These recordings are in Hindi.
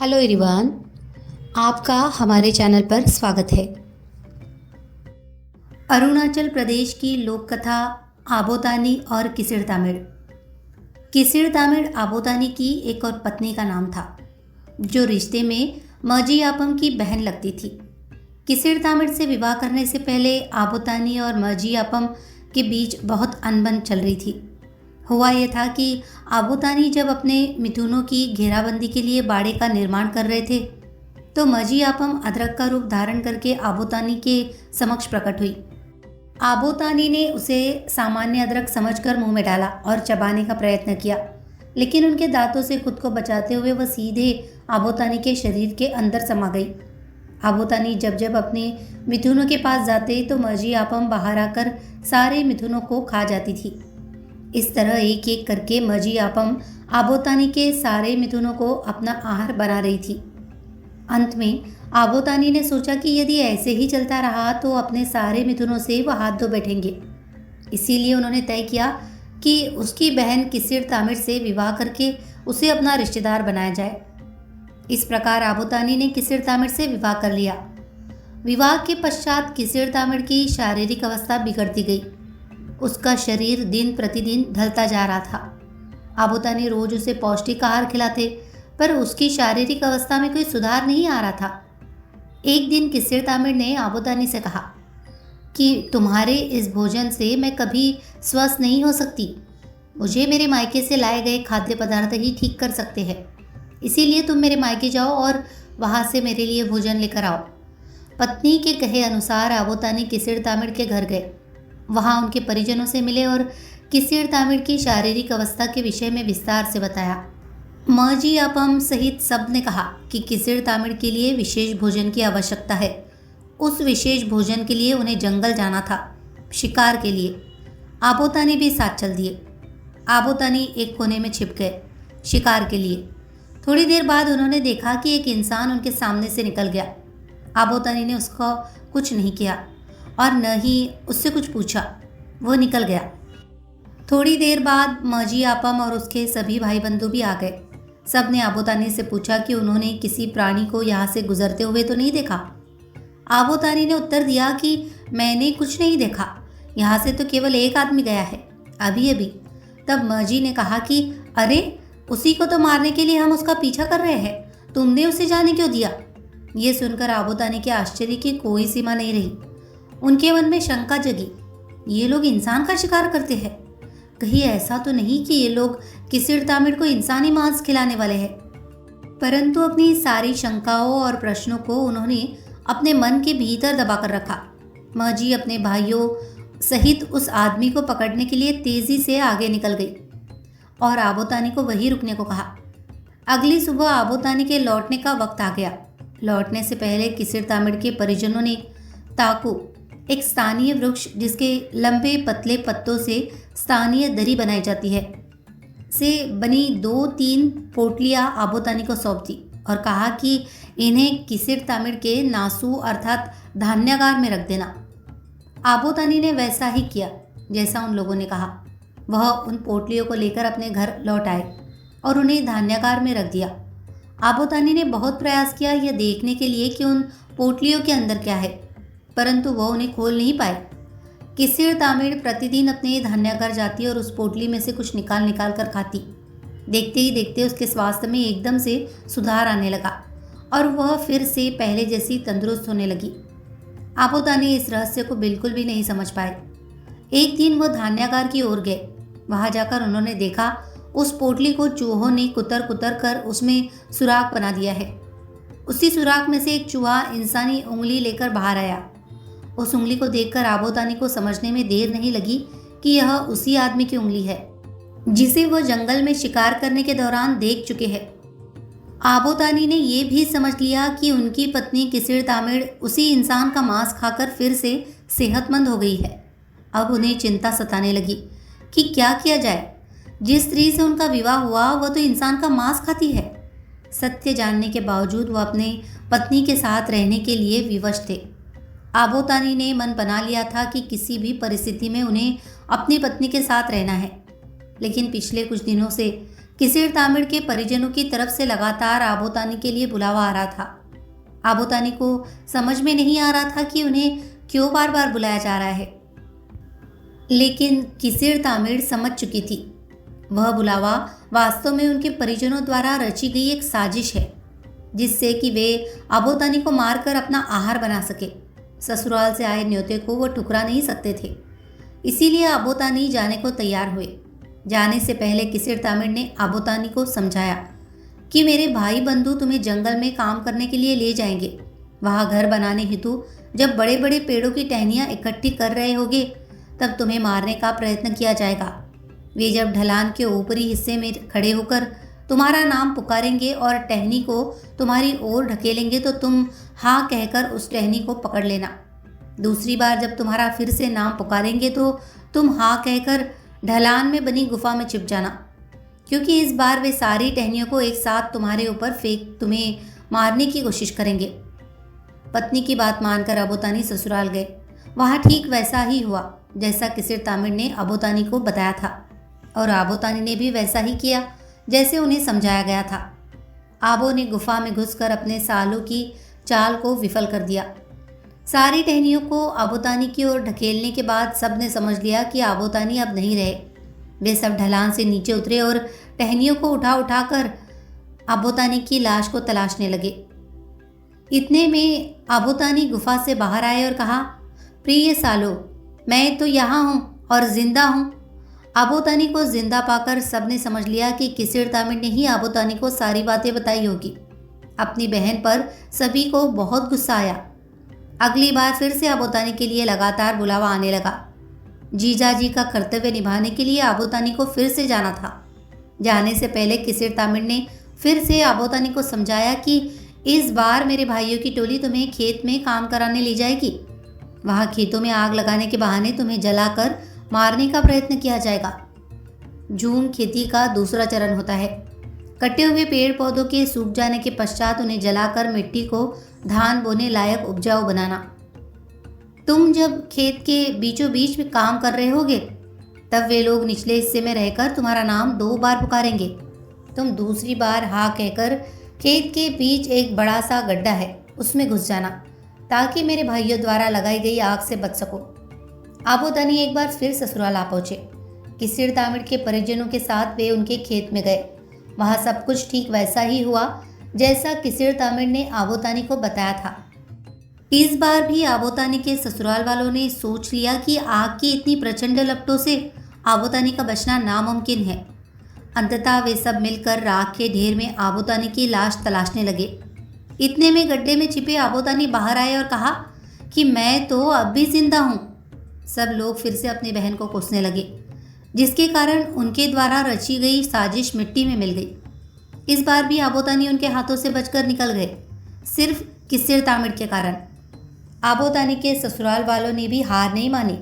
हेलो एवरीवन, आपका हमारे चैनल पर स्वागत है। अरुणाचल प्रदेश की लोक कथा आबोतानी और किसिड़ तामिड़। किसिड़ तामिड़ आबोतानी की एक और पत्नी का नाम था, जो रिश्ते में मजी आपम की बहन लगती थी। किसिड़ तामिड़ से विवाह करने से पहले आबोतानी और मजी आपम के बीच बहुत अनबन चल रही थी। हुआ यह था कि आबोतानी जब अपने मिथुनों की घेराबंदी के लिए बाड़े का निर्माण कर रहे थे, तो मजी आपम अदरक का रूप धारण करके आबोतानी के समक्ष प्रकट हुई। आबोतानी ने उसे सामान्य अदरक समझकर मुंह में डाला और चबाने का प्रयत्न किया, लेकिन उनके दांतों से खुद को बचाते हुए वह सीधे आबोतानी के शरीर के अंदर समा गई। आबोतानी जब जब अपने मिथुनों के पास जाते तो मजी आपम बाहर आकर सारे मिथुनों को खा जाती थी। इस तरह एक एक करके मजी आपम आबोतानी के सारे मिथुनों को अपना आहार बना रही थी। अंत में आबोतानी ने सोचा कि यदि ऐसे ही चलता रहा तो अपने सारे मिथुनों से वह हाथ धो बैठेंगे। इसीलिए उन्होंने तय किया कि उसकी बहन किसिड़ तामिड़ से विवाह करके उसे अपना रिश्तेदार बनाया जाए। इस प्रकार आबोतानी ने किसिड़ तामिड़ से विवाह कर लिया। विवाह के पश्चात किसिड़ तामिड़ की शारीरिक अवस्था बिगड़ती गई। उसका शरीर दिन प्रतिदिन ढलता जा रहा था। आबोतानी रोज उसे पौष्टिक आहार खिलाते, पर उसकी शारीरिक अवस्था में कोई सुधार नहीं आ रहा था। एक दिन किसिड़ तामिड़ ने आबोतानी से कहा कि तुम्हारे इस भोजन से मैं कभी स्वस्थ नहीं हो सकती। मुझे मेरे मायके से लाए गए खाद्य पदार्थ ही ठीक कर सकते हैं। इसीलिए तुम मेरे मायके जाओ और वहाँ से मेरे लिए भोजन लेकर आओ। पत्नी के कहे अनुसार आबोतानी किसिड़ तामिड़ के घर गए। वहाँ उनके परिजनों से मिले और किसिड़ तामिड़ की शारीरिक अवस्था के विषय में विस्तार से बताया। मजी आपम सहित सब ने कहा कि किसिड़ तामिड़ के लिए विशेष भोजन की आवश्यकता है। उस विशेष भोजन के लिए उन्हें जंगल जाना था, शिकार के लिए। आबोतानी भी साथ चल दिए। आबोतानी एक कोने में छिप गए शिकार के लिए। थोड़ी देर बाद उन्होंने देखा कि एक इंसान उनके सामने से निकल गया। आबोतानी ने उसको कुछ नहीं किया और न ही उससे कुछ पूछा, वो निकल गया। थोड़ी देर बाद मजी आपम और उसके सभी भाई बंधु भी आ गए। सब ने आबोतानी से पूछा कि उन्होंने किसी प्राणी को यहाँ से गुजरते हुए तो नहीं देखा। आबोतानी ने उत्तर दिया कि मैंने कुछ नहीं देखा, यहाँ से तो केवल एक आदमी गया है, अभी अभी। तब मजी ने कहा कि अरे, उसी को तो मारने के लिए हम उसका पीछा कर रहे हैं, तुमने उसे जाने क्यों दिया? ये सुनकर आबोतानी के आश्चर्य की कोई सीमा नहीं रही। उनके मन में शंका जगी, ये लोग इंसान का शिकार करते हैं, कहीं ऐसा तो नहीं कि ये लोग किसिड़ तामिड़ को इंसानी मांस खिलाने वाले हैं। परंतु अपनी सारी शंकाओं और प्रश्नों को उन्होंने अपने मन के भीतर दबाकर रखा। मजी अपने भाइयों सहित उस आदमी को पकड़ने के लिए तेजी से आगे निकल गई और आबोतानी को वहीं रुकने को कहा। अगली सुबह आबोतानी के लौटने का वक्त आ गया। लौटने से पहले किसिड़ तामिड़ के परिजनों ने ताकू, एक स्थानीय वृक्ष जिसके लंबे पतले पत्तों से स्थानीय दरी बनाई जाती है, से बनी 2-3 पोटलियां आबोतानी को सौंप दी और कहा कि इन्हें किसिड़ तामिड़ के नासू अर्थात धान्यागार में रख देना। आबोतानी ने वैसा ही किया जैसा उन लोगों ने कहा। वह उन पोटलियों को लेकर अपने घर लौट आए और उन्हें धान्यागार में रख दिया। आबोतानी ने बहुत प्रयास किया यह देखने के लिए कि उन पोटलियों के अंदर क्या है, परंतु वह उन्हें खोल नहीं पाए। किसिड़ तामिड़ प्रतिदिन अपने धान्यागार जाती और उस पोटली में से कुछ निकाल निकाल कर खाती। देखते ही देखते उसके स्वास्थ्य में एकदम से सुधार आने लगा और वह फिर से पहले जैसी तंदुरुस्त होने लगी। आबोतानी इस रहस्य को बिल्कुल भी नहीं समझ पाए। एक दिन वह धान्यागार की ओर गए। वहां जाकर उन्होंने देखा उस पोटली को चूहों ने कुतर कुतर कर उसमें सुराख बना दिया है। उसी सुराख में से एक चूहा इंसानी उंगली लेकर बाहर आया। उस उंगली को देखकर आबोतानी को समझने में देर नहीं लगी कि यह उसी आदमी की उंगली है जिसे वह जंगल में शिकार करने के दौरान देख चुके हैं। आबोतानी ने यह भी समझ लिया कि उनकी पत्नी किसिड़ तामिड़ उसी इंसान का मांस खाकर फिर से सेहतमंद हो गई है। अब उन्हें चिंता सताने लगी कि क्या किया जाए। जिस स्त्री से उनका विवाह हुआ वह तो इंसान का मांस खाती है। सत्य जानने के बावजूद वह अपने पत्नी के साथ रहने के लिए विवश थे। आबोतानी ने मन बना लिया था कि किसी भी परिस्थिति में उन्हें अपनी पत्नी के साथ रहना है, लेकिन पिछले कुछ दिनों से किसिर तामिड़ के परिजनों की तरफ से लगातार आबोतानी के लिए बुलावा आ रहा था। आबोतानी को समझ में नहीं आ रहा था कि उन्हें क्यों बार बार बुलाया जा रहा है, लेकिन किसिर तामिड़ समझ चुकी थी। वह बुलावा वास्तव में उनके परिजनों द्वारा रची गई एक साजिश है, जिससे कि वे आबोतानी को मारकर अपना आहार बना सके। ससुराल से आए न्योते को वो ठुकरा नहीं सकते थे, इसीलिए आबोतानी जाने को तैयार हुए। जाने से पहले किसिर तामिड़ ने आबोतानी को समझाया कि मेरे भाई बंधु तुम्हें जंगल में काम करने के लिए ले जाएंगे। वहाँ घर बनाने हेतु जब बड़े बड़े पेड़ों की टहनियाँ इकट्ठी कर रहे होगे, तब तुम्हें मारने का प्रयत्न किया जाएगा। वे जब ढलान के ऊपरी हिस्से में खड़े होकर तुम्हारा नाम पुकारेंगे और टहनी को तुम्हारी ओर ढकेलेंगे, तो तुम हाँ कहकर उस टहनी को पकड़ लेना। दूसरी बार जब तुम्हारा फिर से नाम पुकारेंगे, तो तुम हाँ कहकर ढलान में बनी गुफा में छिप जाना, क्योंकि इस बार वे सारी टहनियों को एक साथ तुम्हारे ऊपर फेंक तुम्हें मारने की कोशिश करेंगे। पत्नी की बात मानकर आबोतानी ससुराल गए। वहाँ ठीक वैसा ही हुआ जैसा किसिर तामिड़ ने आबोतानी को बताया था, और आबोतानी ने भी वैसा ही किया जैसे उन्हें समझाया गया था। आबो ने गुफा में घुसकर अपने सालों की चाल को विफल कर दिया। सारी टहनियों को आबोतानी की ओर ढकेलने के बाद सब ने समझ लिया कि आबोतानी अब नहीं रहे। वे सब ढलान से नीचे उतरे और टहनियों को उठा उठाकर आबोतानी की लाश को तलाशने लगे। इतने में आबोतानी गुफा से बाहर आए और कहा, प्रिय सालो, मैं तो यहाँ हूँ और जिंदा हूँ। आबोतानी को जिंदा पाकर सबने समझ लिया कि किसिर तामिड़ ने ही आबोतानी को सारी बातें बताई होगी। अपनी बहन पर सभी को बहुत गुस्सा आया। अगली बार फिर से आबोतानी के लिए लगातार बुलावा आने लगा। जीजाजी का कर्तव्य निभाने के लिए आबोतानी को फिर से जाना था। जाने से पहले किसिर तामिड़ ने फिर से आबोतानी को समझाया कि इस बार मेरे भाइयों की टोली तुम्हें खेत में काम कराने ले जाएगी। वहाँ खेतों में आग लगाने के बहाने तुम्हें जलाकर मारने का प्रयत्न किया जाएगा। झूम खेती का दूसरा चरण होता है। कटे हुए पेड़ पौधों के सूख जाने के पश्चात उन्हें जलाकर मिट्टी को धान बोने लायक उपजाऊ बनाना। तुम जब खेत के बीचों बीच में काम कर रहे होगे, तब वे लोग निचले हिस्से में रहकर तुम्हारा नाम 2 बार पुकारेंगे। तुम दूसरी बार हाँ कहकर खेत के बीच एक बड़ा सा गड्ढा है, उसमें घुस जाना, ताकि मेरे भाइयों द्वारा लगाई गई आग से बच सको। आबोतानी एक बार फिर ससुराल आ पहुंचे। किसिर तामिड़ के परिजनों के साथ वे उनके खेत में गए। वहाँ सब कुछ ठीक वैसा ही हुआ जैसा किसिर तामिड़ ने आबोतानी को बताया था। इस बार भी आबोतानी के ससुराल वालों ने सोच लिया कि आग की इतनी प्रचंड लपटों से आबोतानी का बचना नामुमकिन है। अंततः वे सब मिलकर राख के ढेर में आबोतानी की लाश तलाशने लगे। इतने में गड्ढे में छिपे आबोतानी बाहर आए और कहा कि मैं तो अब भी जिंदा हूँ। सब लोग फिर से अपनी बहन को कोसने लगे, जिसके कारण उनके द्वारा रची गई साजिश मिट्टी में मिल गई। इस बार भी आबोतानी उनके हाथों से बचकर निकल गए, सिर्फ किसिर तामिड़ के कारण। आबोतानी के ससुराल वालों ने भी हार नहीं मानी।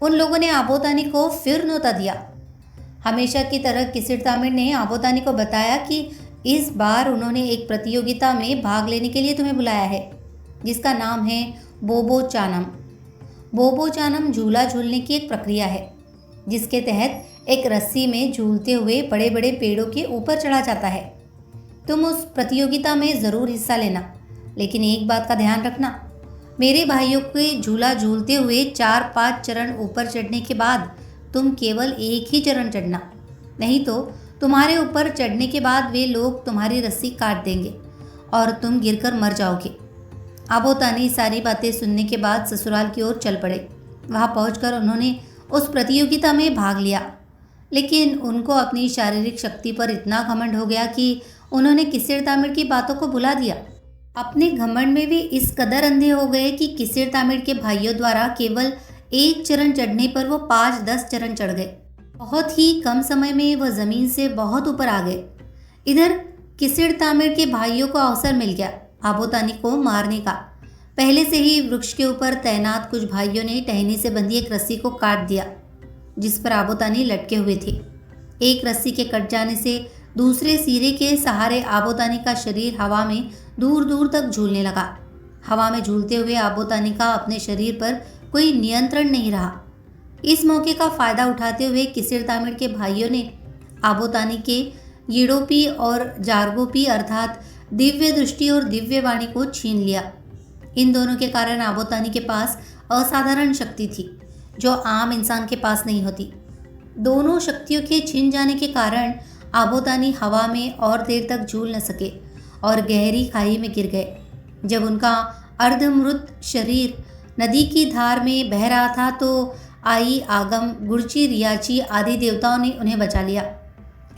उन लोगों ने आबोतानी को फिर न्योता दिया। हमेशा की तरह किसिर तामिड़ ने आबोतानी को बताया कि इस बार उन्होंने एक प्रतियोगिता में भाग लेने के लिए तुम्हें बुलाया है, जिसका नाम है बोबो चानम। बोबो चानम झूला झूलने की एक प्रक्रिया है, जिसके तहत एक रस्सी में झूलते हुए बड़े बड़े पेड़ों के ऊपर चढ़ा जाता है। तुम उस प्रतियोगिता में ज़रूर हिस्सा लेना, लेकिन एक बात का ध्यान रखना, मेरे भाइयों के झूला झूलते हुए 4-5 चरण ऊपर चढ़ने के बाद तुम केवल एक ही चरण चढ़ना, नहीं तो तुम्हारे ऊपर चढ़ने के बाद वे लोग तुम्हारी रस्सी काट देंगे और तुम गिरकर मर जाओगे। आबोतानी सारी बातें सुनने के बाद ससुराल की ओर चल पड़े। वहाँ पहुंचकर उन्होंने उस प्रतियोगिता में भाग लिया, लेकिन उनको अपनी शारीरिक शक्ति पर इतना घमंड हो गया कि उन्होंने किसिर तामिड़ की बातों को भुला दिया। अपने घमंड में वे इस कदर अंधे हो गए कि किसिर तामिड़ के भाइयों द्वारा केवल एक चरण चढ़ने पर वो 5-10 चरण चढ़ गए। बहुत ही कम समय में वह जमीन से बहुत ऊपर आ गए। इधर किसिर तामिड़ के भाइयों को अवसर मिल गया आबोतानी को मारने का। पहले से ही वृक्ष के ऊपर तैनात कुछ भाइयों ने टहनी से बंधी एक रस्सी को काट दिया, जिस पर आबोतानी लटके हुए थे। एक रस्सी के कट जाने से दूसरे सिरे के सहारे आबोतानी का शरीर हवा में दूर दूर तक झूलने लगा। हवा में झूलते हुए आबोतानी का अपने शरीर पर कोई नियंत्रण नहीं रहा। इस मौके का फायदा उठाते हुए किसिर तामिड़ के भाइयों ने आबोतानी के यिडोपी और जार्गोपी अर्थात दिव्य दृष्टि और दिव्य वाणी को छीन लिया। इन दोनों के कारण आबोतानी के पास असाधारण शक्ति थी जो आम इंसान के पास नहीं होती। दोनों शक्तियों के छिन जाने के कारण आबोतानी हवा में और देर तक झूल न सके और गहरी खाई में गिर गए। जब उनका अर्धमृत शरीर नदी की धार में बह रहा था तो आई, आगम, गुर्ची, रियाची आदि देवताओं ने उन्हें बचा लिया।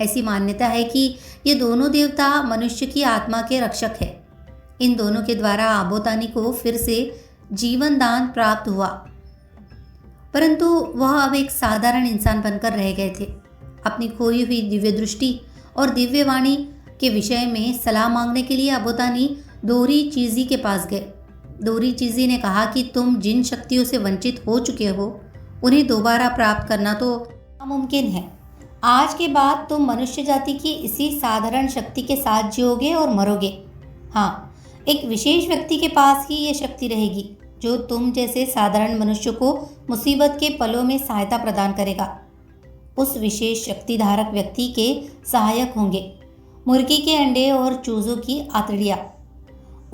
ऐसी मान्यता है कि ये दोनों देवता मनुष्य की आत्मा के रक्षक है। इन दोनों के द्वारा आबोतानी को फिर से जीवन दान प्राप्त हुआ, परंतु वह अब एक साधारण इंसान बनकर रह गए थे। अपनी खोई हुई दिव्य दृष्टि और दिव्य वाणी के विषय में सलाह मांगने के लिए आबोतानी दोरी चीजी के पास गए। दोरी चीजी ने कहा कि तुम जिन शक्तियों से वंचित हो चुके हो उन्हें दोबारा प्राप्त करना तो नामुमकिन है। आज के बाद तुम मनुष्य जाति की इसी साधारण शक्ति के साथ जियोगे और मरोगे। हाँ, एक विशेष व्यक्ति के पास ही ये शक्ति रहेगी जो तुम जैसे साधारण मनुष्य को मुसीबत के पलों में सहायता प्रदान करेगा। उस विशेष शक्तिधारक व्यक्ति के सहायक होंगे मुर्गी के अंडे और चूजों की आतड़ियाँ।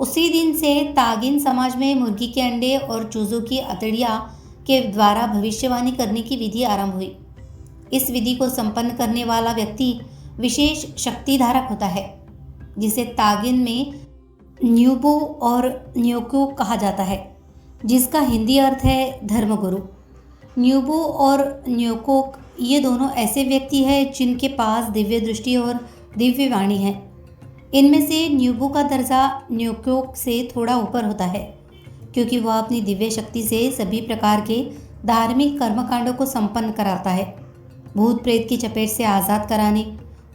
उसी दिन से तागिन समाज में मुर्गी के अंडे और चूजों की आतड़ियाँ के द्वारा भविष्यवाणी करने की विधि आरंभ हुई। इस विधि को संपन्न करने वाला व्यक्ति विशेष शक्तिधारक होता है, जिसे तागिन में न्यूबो और न्योको कहा जाता है, जिसका हिंदी अर्थ है धर्मगुरु। न्यूबो और न्योकोक ये दोनों ऐसे व्यक्ति हैं जिनके पास दिव्य दृष्टि और दिव्य वाणी है। इनमें से न्यूबो का दर्जा न्योकोक से थोड़ा ऊपर होता है, क्योंकि वह अपनी दिव्य शक्ति से सभी प्रकार के धार्मिक कर्मकांडों को संपन्न कराता है। भूत प्रेत की चपेट से आज़ाद कराने,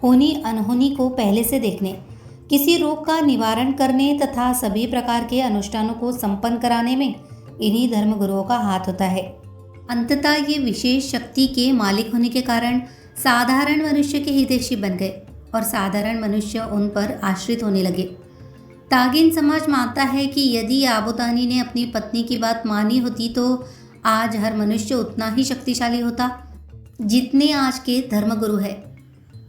होनी अनहोनी को पहले से देखने, किसी रोग का निवारण करने तथा सभी प्रकार के अनुष्ठानों को संपन्न कराने में इन्हीं धर्मगुरुओं का हाथ होता है। अंततः ये विशेष शक्ति के मालिक होने के कारण साधारण मनुष्य के हितैषी बन गए और साधारण मनुष्य उन पर आश्रित होने लगे। तागिन समाज मानता है कि यदि आबोतानी ने अपनी पत्नी की बात मानी होती तो आज हर मनुष्य उतना ही शक्तिशाली होता जितने आज के धर्मगुरु है।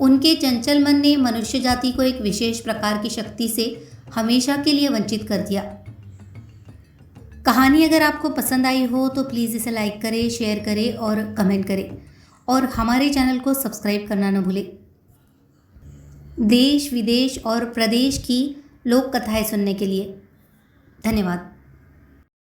उनके चंचल मन ने मनुष्य जाति को एक विशेष प्रकार की शक्ति से हमेशा के लिए वंचित कर दिया। कहानी अगर आपको पसंद आई हो तो प्लीज़ इसे लाइक करें, शेयर करें और कमेंट करें और हमारे चैनल को सब्सक्राइब करना न भूलें। देश, विदेश और प्रदेश की लोक कथाएं सुनने के लिए धन्यवाद।